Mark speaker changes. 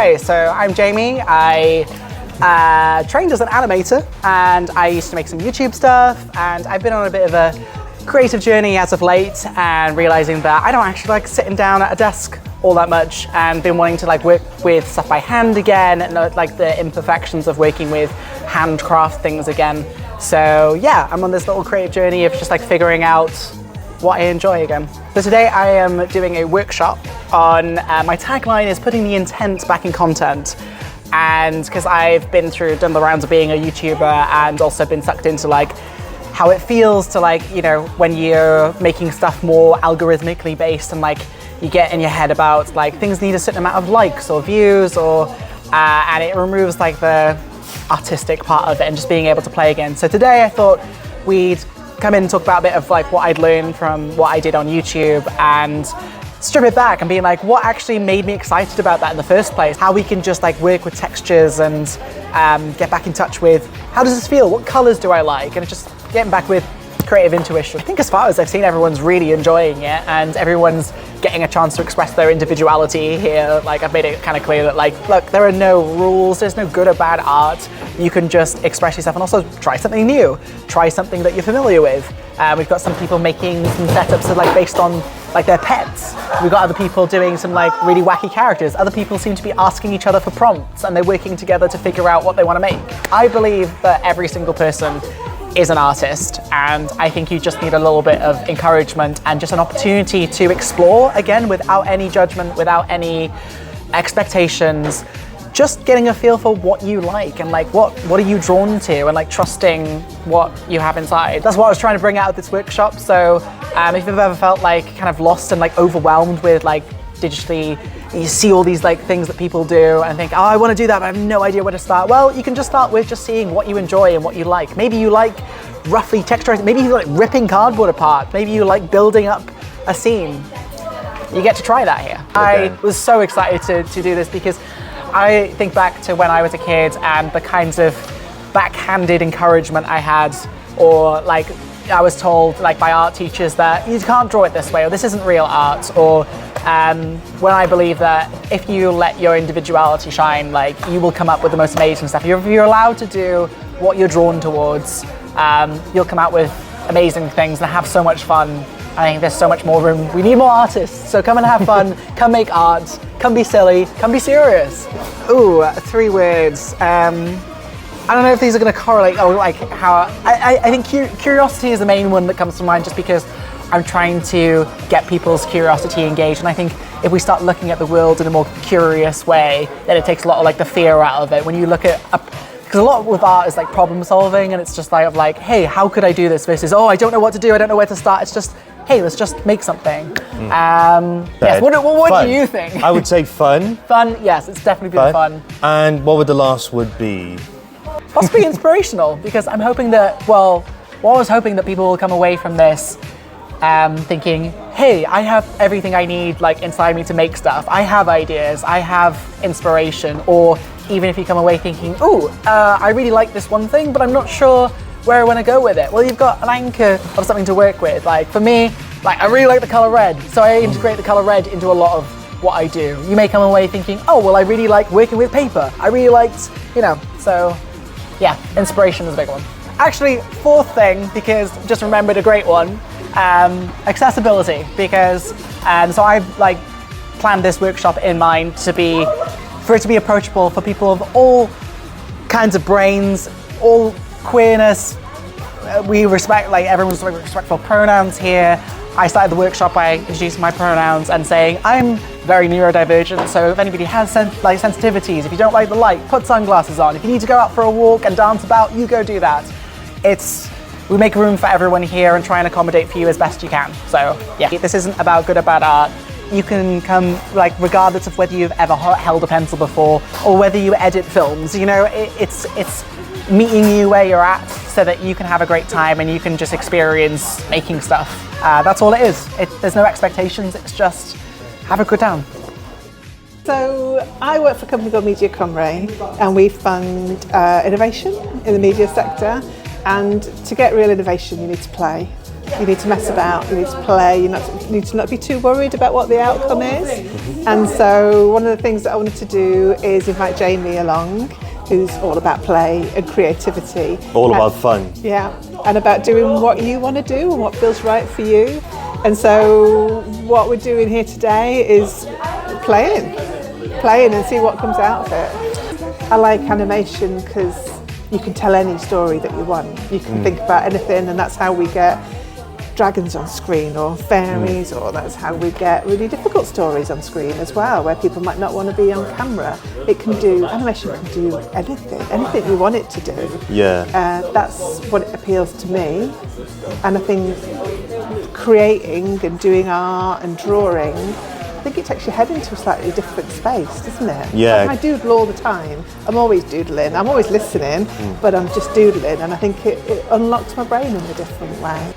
Speaker 1: Hi, so I'm Jamie. I trained as an animator and I used to make some YouTube stuff, and I've been on a bit of a creative journey as of late and realizing that I don't actually like sitting down at a desk all that much, and been wanting to like work with stuff by hand again and like the imperfections of working with handcraft things again. So yeah, I'm on this little creative journey of just like figuring out what I enjoy again. So today I am doing a workshop on, my tagline is putting the intent back in content. And because I've done the rounds of being a YouTuber and also been sucked into like how it feels to like, you know, when you're making stuff more algorithmically based and like you get in your head about like things need a certain amount of likes or views or, and it removes like the artistic part of it and just being able to play again. So today I thought we'd come in and talk about a bit of like what I'd learned from what I did on YouTube and strip it back and being like what actually made me excited about that in the first place, how we can just like work with textures and get back in touch with how does this feel, what colors do I like, and just getting back with creative intuition. I think as far as I've seen, everyone's really enjoying it and everyone's getting a chance to express their individuality here. Like I've made it kind of clear that like, look, there are no rules, there's no good or bad art. You can just express yourself and also try something new, try something that you're familiar with. We've got some people making some setups that like based on like their pets. We've got other people doing some like really wacky characters. Other people seem to be asking each other for prompts and they're working together to figure out what they want to make. I believe that every single person is an artist, and I think you just need a little bit of encouragement and just an opportunity to explore again without any judgment, without any expectations, just getting a feel for what you like and like what are you drawn to and like trusting what you have inside. That's what I was trying to bring out of this workshop. So if you've ever felt like kind of lost and like overwhelmed with like digitally, you see all these like things that people do and think, oh, I want to do that, but I have no idea where to start. Well, you can just start with just seeing what you enjoy and what you like. Maybe you like roughly texturizing, maybe you like ripping cardboard apart, maybe you like building up a scene. You get to try that here. Okay. I was so excited to do this because I think back to when I was a kid and the kinds of backhanded encouragement I had, or like I was told like by art teachers that you can't draw it this way or this isn't real art, or when I believe that if you let your individuality shine, like you will come up with the most amazing stuff. If you're allowed to do what you're drawn towards, you'll come out with amazing things and have so much fun. I think there's so much more room. We need more artists, so come and have fun, come make art, come be silly, come be serious. Ooh, 3 words. I don't know if these are going to correlate. Oh, like how I think curiosity is the main one that comes to mind, just because I'm trying to get people's curiosity engaged, and I think if we start looking at the world in a more curious way, then it takes a lot of like the fear out of it. When you look at, because a lot with art is like problem solving, and it's just like, hey, how could I do this? Versus, oh, I don't know what to do, I don't know where to start. It's just, hey, let's just make something. Yes. What do you think?
Speaker 2: I would say fun.
Speaker 1: Fun, yes, it's definitely been fun.
Speaker 2: And what would the last word be?
Speaker 1: Possibly inspirational, because I'm hoping that, well, I was hoping that people will come away from this thinking, hey, I have everything I need like inside me to make stuff. I have ideas, I have inspiration. Or even if you come away thinking, oh, I really like this one thing, but I'm not sure where I want to go with it. Well, you've got an anchor of something to work with. Like for me, like I really like the color red, so I integrate the color red into a lot of what I do. You may come away thinking, oh, well, I really like working with paper. I really liked, you know, so yeah, inspiration is a big one. Actually, 4th thing, because just remembered a great one, accessibility, because so I've like planned this workshop in mind for it to be approachable for people of all kinds of brains, all queerness. We respect, like everyone's respectful pronouns here. I started the workshop by introducing my pronouns and saying I'm very neurodivergent, so if anybody has sensitivities, if you don't like the light, put sunglasses on. If you need to go out for a walk and dance about, you go do that. We make room for everyone here and try and accommodate for you as best you can. So yeah, this isn't about good or bad art. You can come like regardless of whether you've ever held a pencil before or whether you edit films. You know, it's meeting you where you're at so that you can have a great time and you can just experience making stuff. That's all it is. There's no expectations, it's just have a good time.
Speaker 3: So I work for a company called Media Cymru, and we fund innovation in the media sector, and to get real innovation you need to play. You need to mess about, you need to play, you need to not be too worried about what the outcome is. And so one of the things that I wanted to do is invite Jaime along, who's all about play and creativity.
Speaker 2: All about fun.
Speaker 3: Yeah, and about doing what you want to do and what feels right for you. And so what we're doing here today is playing and see what comes out of it. I like animation because you can tell any story that you want. You can think about anything, and that's how we get dragons on screen or fairies, or that's how we get really difficult stories on screen as well, where people might not want to be on camera. Animation can do anything you want it to do.
Speaker 2: Yeah.
Speaker 3: That's what appeals to me. And I think creating and doing art and drawing, I think it takes your head into a slightly different space, doesn't it?
Speaker 2: Yeah.
Speaker 3: I doodle all the time. I'm always doodling. I'm always listening, but I'm just doodling, and I think it unlocks my brain in a different way.